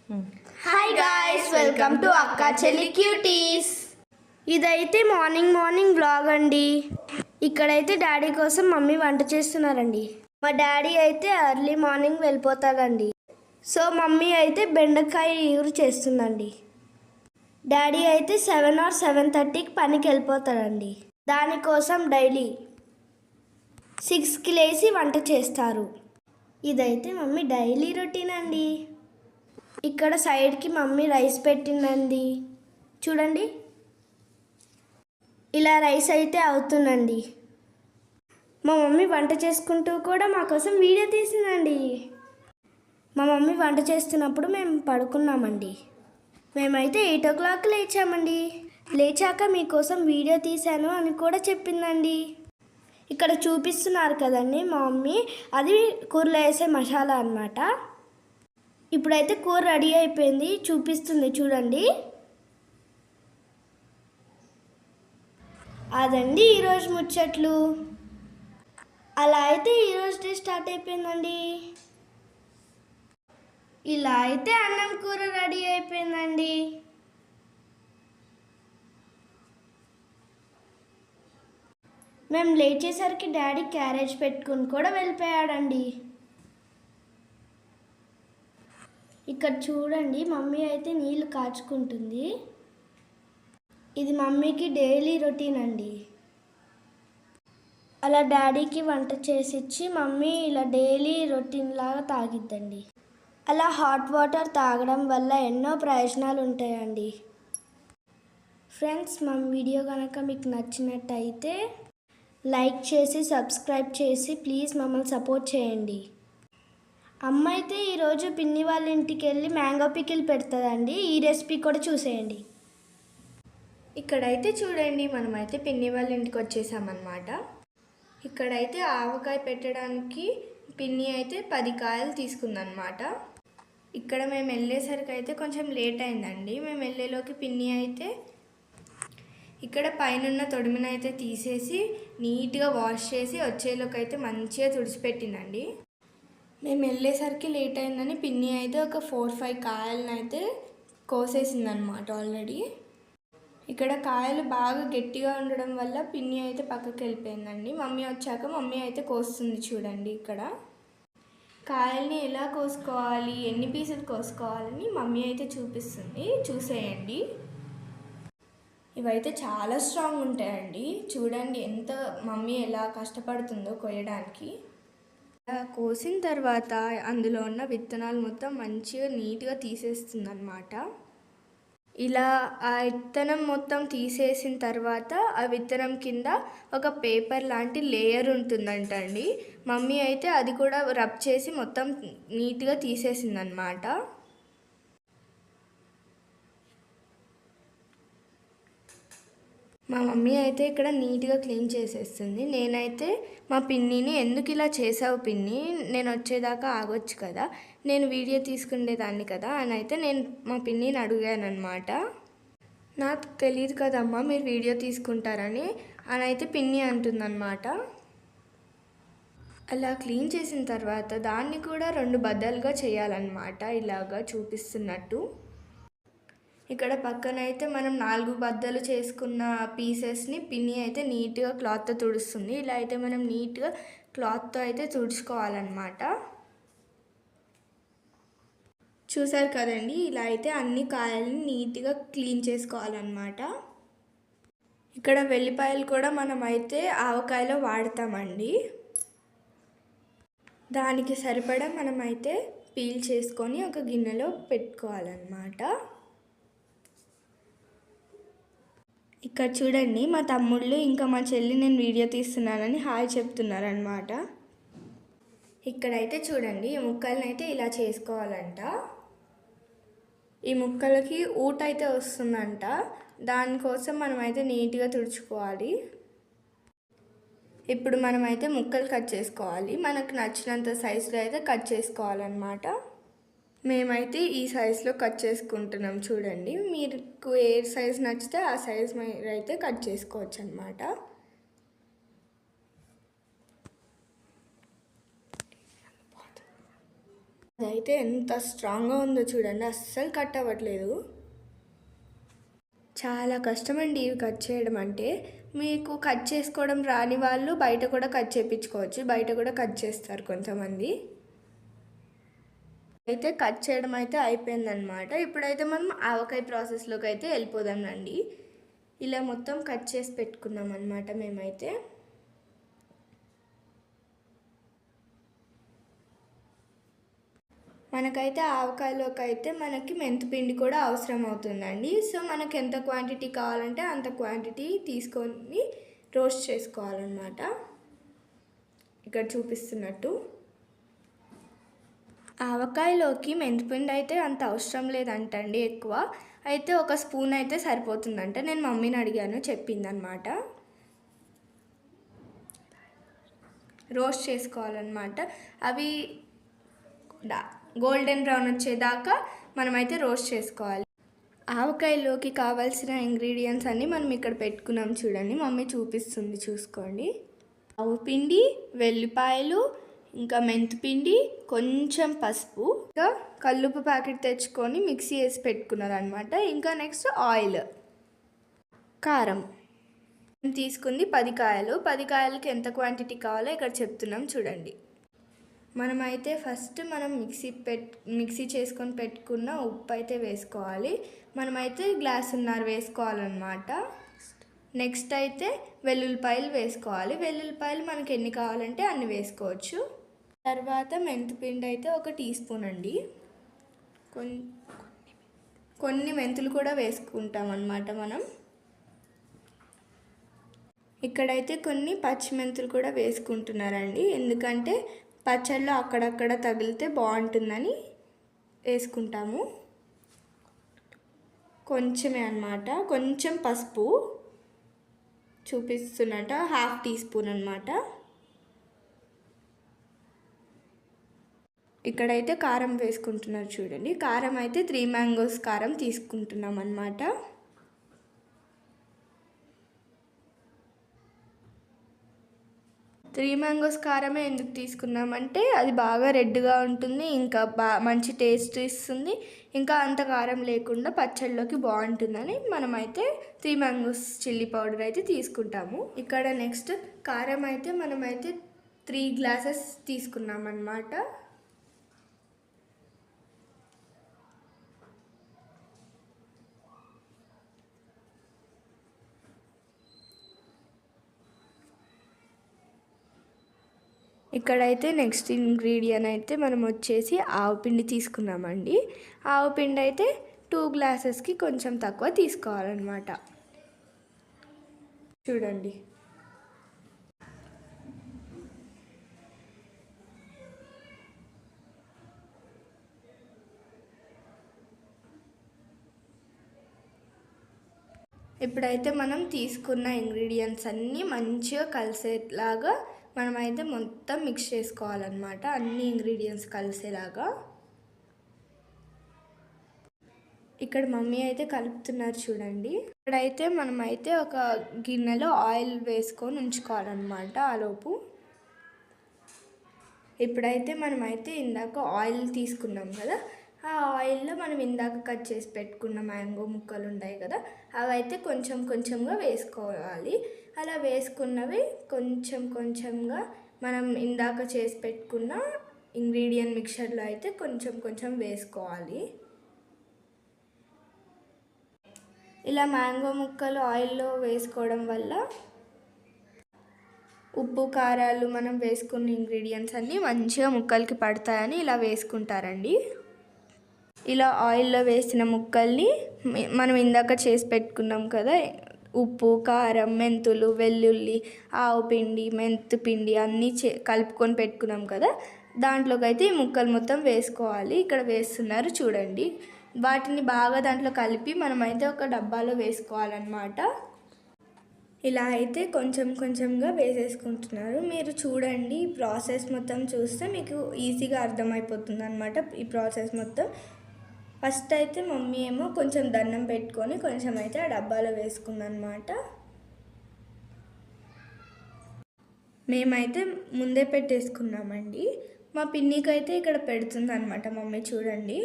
Hi guys, welcome to అక్క చెల్లి cuties. ఇదైతే మార్నింగ్ వ్లాగ్ అండి. ఇక్కడైతే డాడీ కోసం మమ్మీ వంట చేస్తున్నారండి. మా డాడీ అయితే ఎర్లీ మార్నింగ్ వెళ్ళిపోతాడండి. సో మమ్మీ అయితే బెండకాయ ఈగురు చేస్తుందండి. డాడీ అయితే 7 or 7:30కి పనికి వెళ్ళిపోతాడండి. దానికోసం డైలీ 6కి లేచి వంట చేస్తారు. ఇదైతే మమ్మీ డైలీ రొటీన్ అండి. ఇక్కడ సైడ్కి మమ్మీ రైస్ పెట్టిందండి. చూడండి, ఇలా రైస్ అయితే అవుతుందండి. మా మమ్మీ వంట చేసుకుంటూ కూడా మా కోసం వీడియో తీసిందండి. మా మమ్మీ వంట చేస్తున్నప్పుడు మేము పడుకున్నామండి. మేమైతే 8 o'clock లేచామండి. లేచాక మీకోసం వీడియో తీశాను అని కూడా చెప్పిందండి. ఇక్కడ చూపిస్తున్నారు కదండి మా మమ్మీ, అది కూరలో వేసే మసాలా అన్నమాట. ఇప్పుడైతే కూర రెడీ అయిపోయింది, చూపిస్తుంది చూడండి. అదండి ఈరోజు ముచ్చట్లు. అలా అయితే ఈరోజు డే స్టార్ట్ అయిపోయిందండి. ఇలా అయితే అన్నం కూర రెడీ అయిపోయిందండి. మేము లేచేసరికి డాడీ క్యారేజ్ పెట్టుకుని కూడా వెళ్ళిపోయాడండి. ఇక్కడ చూడండి, మమ్మీ అయితే నీళ్ళు కాచుకుంటుంది. ఇది మమ్మీకి డైలీ రొటీన్ అండి. అలా డాడీకి వంట చేసిచ్చి మమ్మీ ఇలా డైలీ రొటీన్ లాగా తాగిద్దండి. అలా హాట్ వాటర్ తాగడం వల్ల ఎన్నో ప్రయోజనాలు ఉంటాయండి. ఫ్రెండ్స్, మా వీడియో కనుక మీకు నచ్చినట్టయితే లైక్ చేసి సబ్స్క్రైబ్ చేసి ప్లీజ్ మమ్మల్ని సపోర్ట్ చేయండి. అమ్మ అయితే ఈరోజు పిన్ని వాళ్ళ ఇంటికి వెళ్ళి మ్యాంగో పికిల్ పెడుతుందండి. ఈ రెసిపీ కూడా చూసేయండి. ఇక్కడైతే చూడండి, మనమైతే పిన్ని వాళ్ళ ఇంటికి వచ్చేసామన్నమాట. ఇక్కడైతే ఆవకాయ పెట్టడానికి పిన్ని అయితే 10 కాయలు తీసుకుందన్నమాట. ఇక్కడ మేము వెళ్ళేసరికి అయితే కొంచెం లేట్ అయిందండి. మేము వెళ్ళేలోకి పిన్ని అయితే ఇక్కడ పైన తొడిమిన అయితే తీసేసి నీట్గా వాష్ చేసి వచ్చేలోకి అయితే మంచిగా తుడిచిపెట్టిందండి. మేము వెళ్ళేసరికి లేట్ అయిందని పిన్ని అయితే ఒక 4-5 కాయలను అయితే కోసేసిందనమాట ఆల్రెడీ. ఇక్కడ కాయలు బాగా గట్టిగా ఉండడం వల్ల పిన్ని అయితే పక్కకి వెళ్ళిపోయిందండి. మమ్మీ వచ్చాక మమ్మీ అయితే కోస్తుంది చూడండి. ఇక్కడ కాయల్ని ఎలా కోసుకోవాలి, ఎన్ని పీసులు కోసుకోవాలని మమ్మీ అయితే చూపిస్తుంది, చూసేయండి. ఇవైతే చాలా స్ట్రాంగ్ ఉంటాయండి. చూడండి ఎంత మమ్మీ ఎలా కష్టపడుతుందో కోయడానికి. కోసిన తర్వాత అందులో ఉన్న విత్తనాలు మొత్తం మంచిగా నీట్గా తీసేస్తుంది అన్నమాట. ఇలా ఆ విత్తనం మొత్తం తీసేసిన తర్వాత ఆ విత్తనం కింద ఒక పేపర్ లాంటి లేయర్ ఉంటుందంట అండి. మమ్మీ అయితే అది కూడా రబ్ చేసి మొత్తం నీట్గా తీసేసింది అన్నమాట. మా మమ్మీ అయితే ఇక్కడ నీట్గా క్లీన్ చేసేస్తుంది. నేనైతే మా పిన్నిని, ఎందుకు ఇలా చేసావు పిన్ని, నేను వచ్చేదాకా ఆగొచ్చు కదా, నేను వీడియో తీసుకునేదాన్ని కదా అని అయితే నేను మా పిన్నిని అడిగాను అనమాట. నాకు తెలియదు కదమ్మా మీరు వీడియో తీసుకుంటారని అయితే పిన్ని అంటుందన్నమాట. అలా క్లీన్ చేసిన తర్వాత దాన్ని కూడా 2 బద్దలుగా చేయాలన్నమాట, ఇలాగా చూపిస్తున్నట్టు. ఇక్కడ పక్కన అయితే మనం 4 బద్దలు చేసుకున్న పీసెస్ని పిన్ని అయితే నీట్గా క్లాత్తో తుడుస్తుంది. ఇలా అయితే మనం నీట్గా క్లాత్తో అయితే తుడుచుకోవాలన్నమాట. చూసారు కదండి, ఇలా అయితే అన్ని కాయల్ని నీట్గా క్లీన్ చేసుకోవాలన్నమాట. ఇక్కడ వెల్లిపాయలు కూడా మనం అయితే ఆవకాయలో వాడతామండి. దానికి సరిపడా మనమైతే పీల్ చేసుకొని ఒక గిన్నెలో పెట్టుకోవాలన్నమాట. ఇక్కడ చూడండి, మా తమ్ముళ్ళు ఇంకా మా చెల్లి నేను వీడియో తీస్తున్నానని హాయ్ చెప్తున్నారనమాట. ఇక్కడైతే చూడండి, ఈ ముక్కల్ని అయితే ఇలా చేసుకోవాలంట. ఈ ముక్కలకి ఊట అయితే వస్తుందంట, దానికోసం మనమైతే నీట్గా తుడుచుకోవాలి. ఇప్పుడు మనమైతే ముక్కలు కట్ చేసుకోవాలి. మనకు నచ్చినంత సైజులో అయితే కట్ చేసుకోవాలన్నమాట. మేమైతే ఈ సైజులో కట్ చేసుకుంటున్నాం చూడండి. మీకు ఏ సైజ్ నచ్చితే ఆ సైజ్ మీరు అయితే కట్ చేసుకోవచ్చు అన్నమాట. అదైతే ఎంత స్ట్రాంగ్గా ఉందో చూడండి, అస్సలు కట్ అవ్వట్లేదు. చాలా కష్టమండి ఇవి కట్ చేయడం అంటే. మీకు కట్ చేసుకోవడం రాని వాళ్ళు బయట కూడా కట్ చేయించుకోవచ్చు, బయట కూడా కట్ చేస్తారు కొంతమంది. అయితే కట్ చేయడం అయితే అయిపోయిందనమాట. ఇప్పుడైతే మనం ఆవకాయ ప్రాసెస్లోకి అయితే వెళ్ళిపోదాం రండి. ఇలా మొత్తం కట్ చేసి పెట్టుకున్నాం అనమాట మేమైతే. మనకైతే ఆవకాయలోకి అయితే మనకి మెంతిపిండి కూడా అవసరం అవుతుందండి. సో మనకు ఎంత క్వాంటిటీ కావాలంటే అంత క్వాంటిటీ తీసుకొని రోస్ట్ చేసుకోవాలన్నమాట, ఇక్కడ చూపిస్తున్నట్టు. ఆవకాయలోకి మెంతిపిండి అయితే అంత అవసరం లేదంటండి ఎక్కువ, అయితే ఒక స్పూన్ అయితే సరిపోతుందంట. నేను మమ్మీని అడిగాను, చెప్పిందనమాట. రోస్ట్ చేసుకోవాలన్నమాట. అవి గోల్డెన్ బ్రౌన్ వచ్చేదాకా మనమైతే రోస్ట్ చేసుకోవాలి. ఆవకాయలోకి కావాల్సిన ఇంగ్రీడియంట్స్ అన్నీ మనం ఇక్కడ పెట్టుకున్నాం చూడండి, మమ్మీ చూపిస్తుంది చూసుకోండి. ఆవు పిండి, వెల్లిపాయలు, ఇంకా మెంతిపిండి, కొంచెం పసుపు, ఇంకా కల్లుప్పు ప్యాకెట్ తెచ్చుకొని మిక్సీ వేసి పెట్టుకున్నారనమాట. ఇంకా నెక్స్ట్ ఆయిల్, కారం. తీసుకుంది 10 కాయలు. 10 కాయలకి ఎంత క్వాంటిటీ కావాలో ఇక్కడ చెప్తున్నాం చూడండి. మనమైతే ఫస్ట్ మనం మిక్సీ చేసుకొని పెట్టుకున్న ఉప్పు అయితే వేసుకోవాలి. మనమైతే గ్లాసున్నర వేసుకోవాలన్నమాట. నెక్స్ట్ అయితే వెల్లుల్లిపాయలు వేసుకోవాలి. వెల్లుల్లిపాయలు మనకి ఎన్ని కావాలంటే అన్ని వేసుకోవచ్చు. తర్వాత మెంతిపిండి అయితే 1 టీ స్పూన్ అండి. కొన్ని మెంతులు కూడా వేసుకుంటాం అన్నమాట మనం. ఇక్కడైతే కొన్ని పచ్చిమెంతులు కూడా వేసుకుంటున్నారండి, ఎందుకంటే పచ్చళ్ళు అక్కడక్కడ తగిలితే బాగుంటుందని వేసుకుంటాము. కొంచెమే అన్నమాట. కొంచెం పసుపు చూపిస్తున్నట్ట, 1/2 టీ స్పూన్ అన్నమాట. ఇక్కడైతే కారం వేసుకుంటున్నారు చూడండి. కారం అయితే 3 మ్యాంగోస్ కారం తీసుకుంటున్నాం అన్నమాట. త్రీ మ్యాంగోస్ కారమే ఎందుకు తీసుకున్నామంటే అది బాగా రెడ్గా ఉంటుంది, ఇంకా మంచి టేస్ట్ ఇస్తుంది, ఇంకా అంత కారం లేకుండా పచ్చళ్ళలోకి బాగుంటుందని మనమైతే 3 మ్యాంగోస్ చిల్లీ పౌడర్ అయితే తీసుకుంటాము. ఇక్కడ నెక్స్ట్ కారం అయితే మనమైతే 3 గ్లాసెస్ తీసుకున్నాం అన్నమాట. ఇక్కడైతే నెక్స్ట్ ఇంగ్రీడియంట్ అయితే మనం వచ్చేసి ఆవు పిండి తీసుకున్నామండి. ఆవు పిండి అయితే 2 గ్లాసెస్కి కొంచెం తక్కువ తీసుకోవాలన్నమాట. చూడండి, ఇప్పుడైతే మనం తీసుకున్న ఇంగ్రీడియంట్స్ అన్నీ మంచిగా కలిసేలాగా మనమైతే మొత్తం మిక్స్ చేసుకోవాలన్నమాట, అన్ని ఇంగ్రీడియంట్స్ కలిసేలాగా. ఇక్కడ మమ్మీ అయితే కలుపుతున్నారు చూడండి. ఇక్కడైతే మనమైతే ఒక గిన్నెలో ఆయిల్ వేసుకొని ఉంచుకోవాలన్నమాట ఆలోపు. ఇప్పుడైతే మనమైతే ఇందాక ఆయిల్ తీసుకున్నాం కదా, ఆ ఆయిల్లో మనం ఇందాక కట్ చేసి పెట్టుకున్న మ్యాంగో ముక్కలు ఉంటాయి కదా, అవి అయితే కొంచెం కొంచెంగా వేసుకోవాలి. అలా వేసుకున్నవి కొంచెం కొంచెంగా మనం ఇందాక చేసి పెట్టుకున్న ఇంగ్రీడియంట్ మిక్చర్లో అయితే కొంచెం కొంచెం వేసుకోవాలి. ఇలా మ్యాంగో ముక్కలు ఆయిల్లో వేసుకోవడం వల్ల ఉప్పు కారాలు మనం వేసుకున్న ఇంగ్రీడియంట్స్ అన్నీ మంచిగా ముక్కలకి పడతాయని ఇలా వేసుకుంటారండి. ఇలా ఆయిల్లో వేసిన ముక్కల్ని మనం ఇందాక చేసి పెట్టుకున్నాం కదా, ఉప్పు, కారం, మెంతులు, వెల్లుల్లి, ఆవు పిండి, మెంతు పిండి అన్నీ కలుపుకొని పెట్టుకున్నాం కదా, దాంట్లోకి అయితే ఈ ముక్కలు మొత్తం వేసుకోవాలి. ఇక్కడ వేస్తున్నారు చూడండి. వాటిని బాగా దాంట్లో కలిపి మనమైతే ఒక డబ్బాలో వేసుకోవాలన్నమాట. ఇలా అయితే కొంచెం కొంచెంగా వేసేసుకుంటున్నారు. మీరు చూడండి, ఈ ప్రాసెస్ మొత్తం చూస్తే మీకు ఈజీగా అర్థమైపోతుంది అన్నమాట. ఈ ప్రాసెస్ మొత్తం ఫస్ట్ అయితే మమ్మీ ఏమో కొంచెం దండం పెట్టుకొని కొంచెం అయితే ఆ డబ్బాలో వేసుకుందనమాట. మేమైతే ముందే పెట్టేసుకున్నామండి. మా పిన్నికి అయితే ఇక్కడ పెడుతుంది అనమాట మమ్మీ, చూడండి.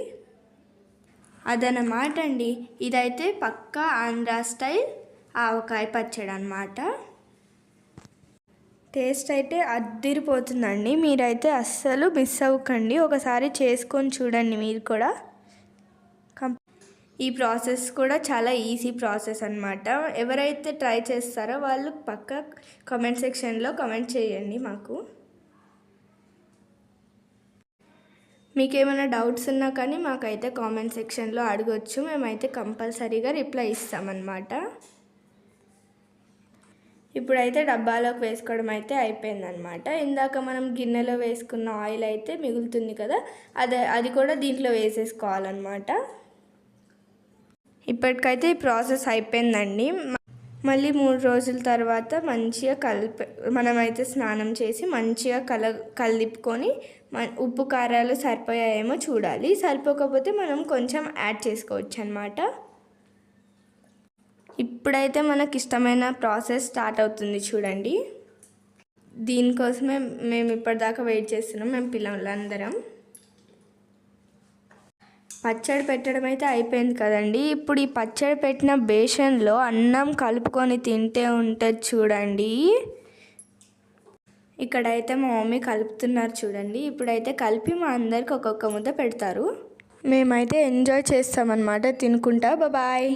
అదనమాట అండి, ఇదైతే పక్కా ఆంధ్రా స్టైల్ ఆవకాయ పచ్చడి అనమాట. టేస్ట్ అయితే అద్దిరిపోతుందండి, మీరైతే అస్సలు మిస్ అవ్వకండి. ఒకసారి చేసుకొని చూడండి మీరు కూడా. ఈ ప్రాసెస్ కూడా చాలా ఈజీ ప్రాసెస్ అనమాట. ఎవరైతే ట్రై చేస్తారో వాళ్ళు పక్కా కామెంట్ సెక్షన్లో కామెంట్ చేయండి మాకు. మీకు ఏమైనా డౌట్స్ ఉన్నా కానీ మాకైతే కామెంట్ సెక్షన్లో అడగొచ్చు, మేమైతే కంపల్సరీగా రిప్లై ఇస్తామన్నమాట. ఇప్పుడైతే డబ్బాలోకి వేసుకోవడం అయితే అయిపోయిందనమాట. ఇందాక మనం గిన్నెలో వేసుకున్న ఆయిల్ అయితే మిగులుతుంది కదా, అది కూడా దీంట్లో వేసేసుకోవాలన్నమాట. ఇప్పటికైతే ఈ ప్రాసెస్ అయిపోయిందండి. మళ్ళీ 3 రోజుల తర్వాత మంచిగా మనమైతే స్నానం చేసి మంచిగా కలిపుకొని ఉప్పు కారాలు సరిపోయాయేమో చూడాలి. సరిపోకపోతే మనం కొంచెం యాడ్ చేసుకోవచ్చు అన్నమాట. ఇప్పుడైతే మనకి ఇష్టమైన ప్రాసెస్ స్టార్ట్ అవుతుంది చూడండి. దీనికోసమే మేము ఇప్పటిదాకా వెయిట్ చేస్తున్నాం, మేము పిల్లలందరం. పచ్చడి పెట్టడం అయితే అయిపోయింది కదండి. ఇప్పుడు ఈ పచ్చడి పెట్టిన బేషన్లో అన్నం కలుపుకొని తింటే ఉంటుంది చూడండి. ఇక్కడైతే మా మమ్మీ కలుపుతున్నారు చూడండి. ఇప్పుడైతే కలిపి మా అందరికి ఒక్కొక్క ముద్ద పెడతారు. మేమైతే ఎంజాయ్ చేస్తామన్నమాట తినుకుంటా. బాయ్.